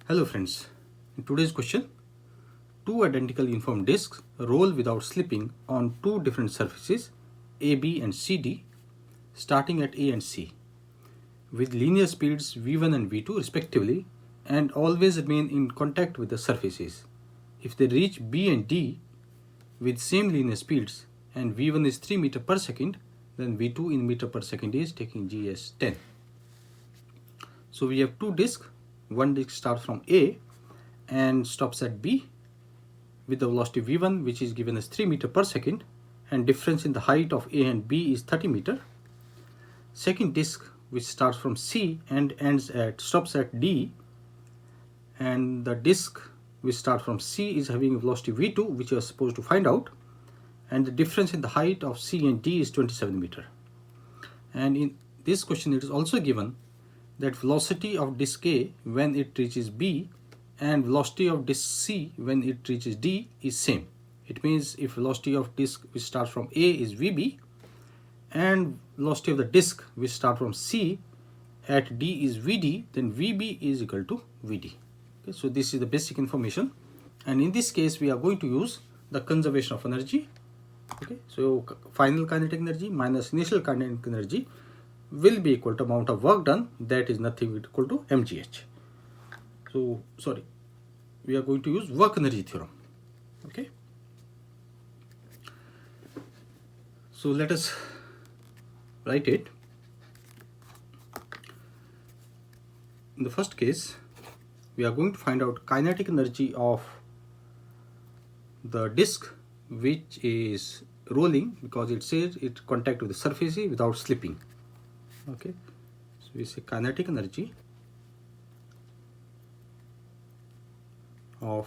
Hello friends, in today's question, two identical uniform disks roll without slipping on two different surfaces AB and CD starting at A and C with linear speeds V1 and V2 respectively and always remain in contact with the surfaces. If they reach B and D with same linear speeds and V1 is 3 meter per second, then V2 in meter per second is taking G as 10. So we have two disks. One disk starts from A and stops at B with the velocity V1, which is given as 3 meter per second, and difference in the height of A and B is 30 meter. Second disk, which starts from C and stops at D, and the disk which starts from C is having a velocity V2, which you are supposed to find out, and the difference in the height of C and D is 27 meter. And in this question it is also given that velocity of disk A when it reaches B and velocity of disk C when it reaches D is same. It means if velocity of disk which starts from A is VB and velocity of the disk which starts from C at D is VD, then VB is equal to VD. Okay, so this is the basic information, and in this case we are going to use the conservation of energy. Okay, so final kinetic energy minus initial kinetic energy will be equal to amount of work done, that is nothing equal to mgh. So we are going to use work energy theorem. Okay, so let us write it. In the first case we are going to find out kinetic energy of the disk which is rolling, because it says it contact with the surface without slipping. Okay, so we say kinetic energy of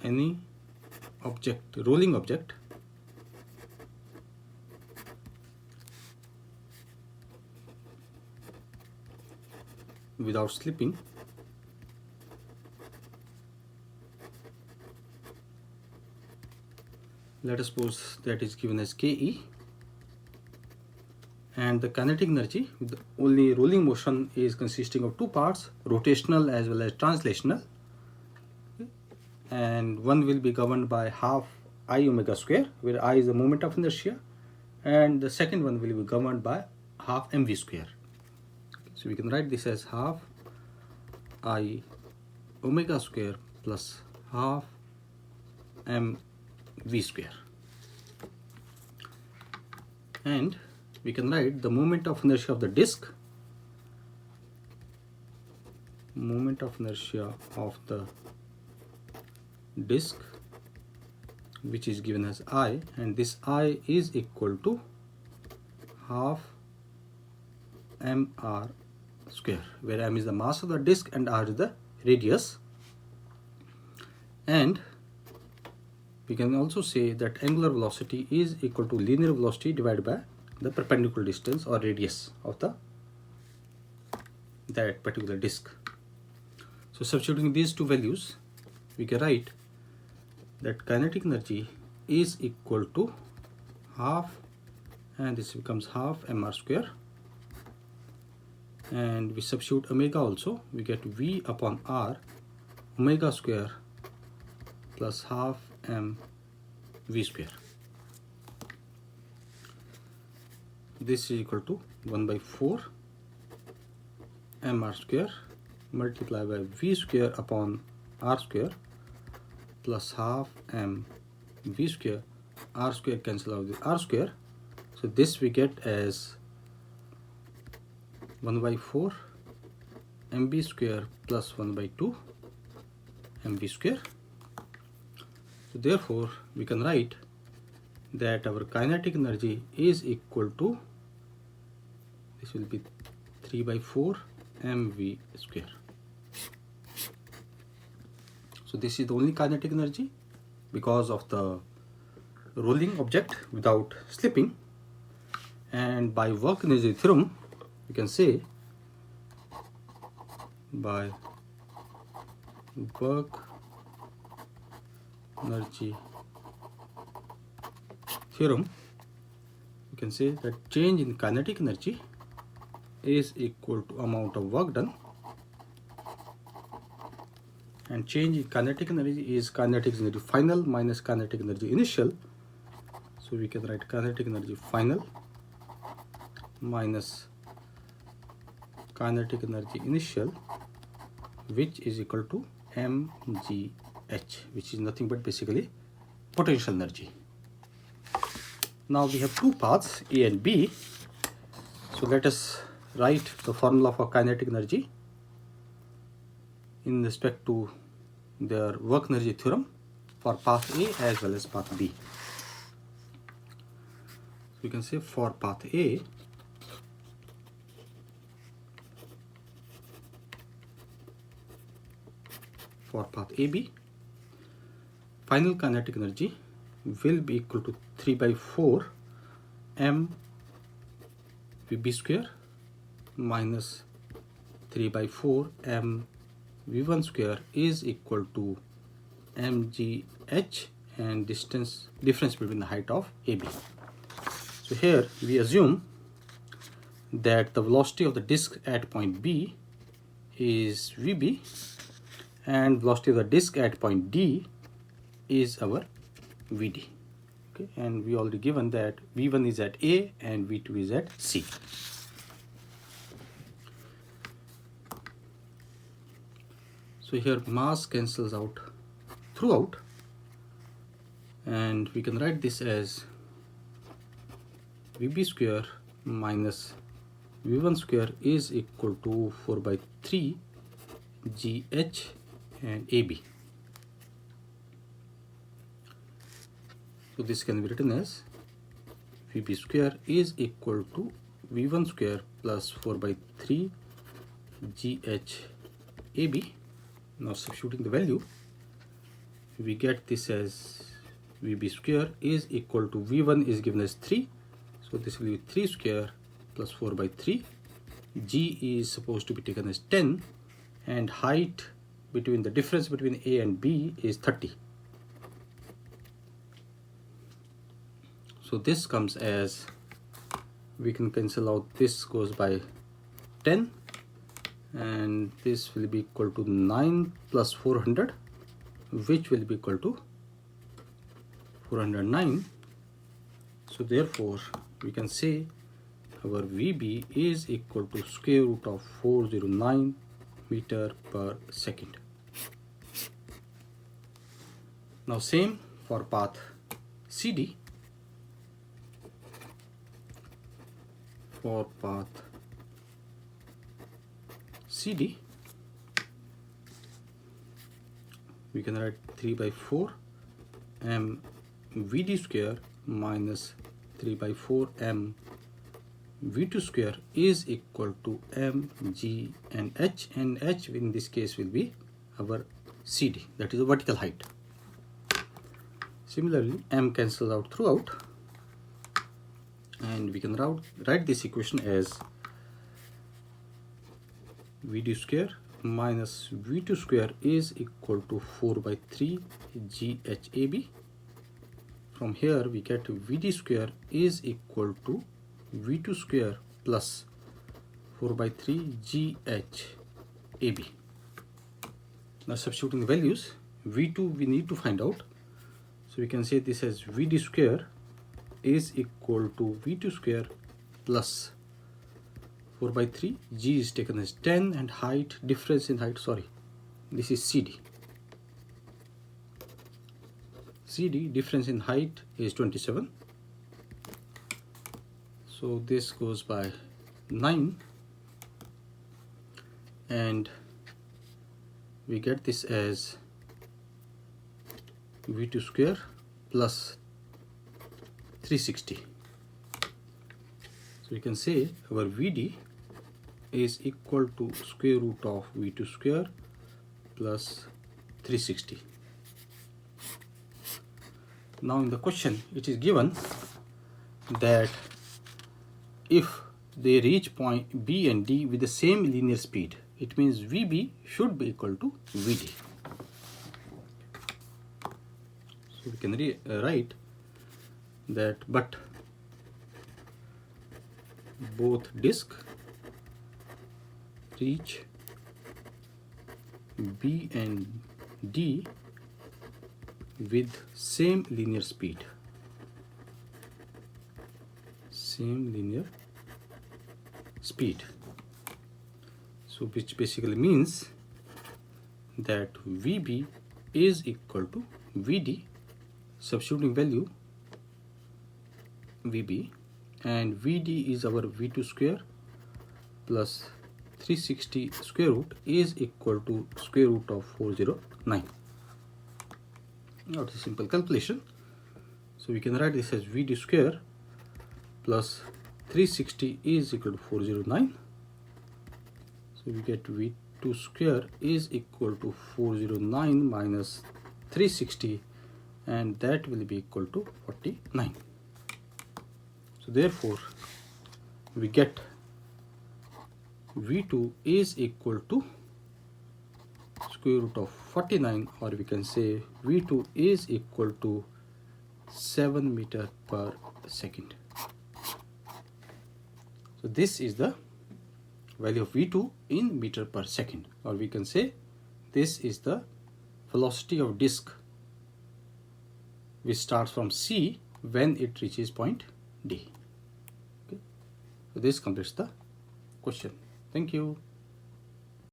any object, rolling object, without slipping let us suppose that is given as Ke, and the kinetic energy with the only rolling motion is consisting of two parts, rotational as well as translational, and one will be governed by half I omega square, where I is the moment of inertia, and the second one will be governed by half mv square. So we can write this as half I omega square plus half mv square, and we can write the moment of inertia of the disk, which is given as I, and this I is equal to half mr square, where m is the mass of the disk and r is the radius. And we can also say that angular velocity is equal to linear velocity divided by the perpendicular distance or radius of that particular disk. So substituting these two values, we can write that kinetic energy is equal to half, and this becomes half mr square, and we substitute omega also, we get V upon R omega square plus half mv square. This is equal to 1 by 4 mr square multiplied by v square upon r square plus half mv square. R square cancel out with r square, so this we get as 1 by 4 mv square plus 1 by 2 mv square. So therefore we can write that our kinetic energy is equal to, this will be 3 by 4 mv square. So this is the only kinetic energy because of the rolling object without slipping. And by work energy theorem we can say, by work energy theorem we can say that change in kinetic energy is equal to amount of work done and change in kinetic energy is kinetic energy final minus kinetic energy initial. So we can write kinetic energy final minus kinetic energy initial, which is equal to mgh, which is nothing but basically potential energy. Now we have two paths, A and B. So let us write the formula for kinetic energy in respect to their work energy theorem for path A as well as path B. So we can say for path A, for path AB, final kinetic energy will be equal to 3 by 4 m VB square minus 3 by 4 m V1 square is equal to mgh and difference between the height of AB. So here we assume that the velocity of the disk at point B is VB and velocity of the disk at point D is our VD. Okay, and we already given that V1 is at A and V2 is at C. So here mass cancels out throughout, and we can write this as VB square minus V1 square is equal to 4 by 3 GH and AB. So this can be written as VB square is equal to V1 square plus 4 by 3 GH AB. Now substituting the value, we get this as VB square is equal to V1 is given as 3. So this will be 3 square plus 4 by 3. G is supposed to be taken as 10 and height between the difference between A and B is 30. So this comes as, we can cancel out, this goes by 10 and this will be equal to 9 plus 400, which will be equal to 409. So therefore we can say our VB is equal to square root of 409 meter per second. Now same for path CD. For path CD, we can write 3 by 4 m VD square minus 3 by 4 m V2 square is equal to m, g and h in this case will be our CD, that is the vertical height. Similarly, m cancels out throughout and we can write this equation as VD square minus V2 square is equal to 4 by 3 GHAB. From here we get VD square is equal to V2 square plus 4 by 3 GHAB. Now substituting the values, V2 we need to find out. So we can say this as VD square is equal to V2 square plus 4 by 3, G is taken as 10 and height, difference in height, sorry, this is CD. CD, difference in height is 27. So this goes by 9 and we get this as V2 square plus 360. So we can say our VD is equal to square root of V2 square plus 360. Now in the question it is given that if they reach point B and D with the same linear speed, it means VB should be equal to VD. So we can write that but both disk reach B and d with same linear speed. Same linear speed. So which basically means that VB is equal to VD, substituting value VB, and VD is our V2 square plus 360 square root is equal to square root of 409. Now it's a simple calculation. So we can write this as VD square plus 360 is equal to 409. So we get V2 square is equal to 409 minus 360, and that will be equal to 49. So therefore we get V2 is equal to square root of 49, or we can say V2 is equal to 7 meter per second. So this is the value of V2 in meter per second, or we can say this is the velocity of disk which starts from C when it reaches point D. Okay. So this completes the question. Thank you.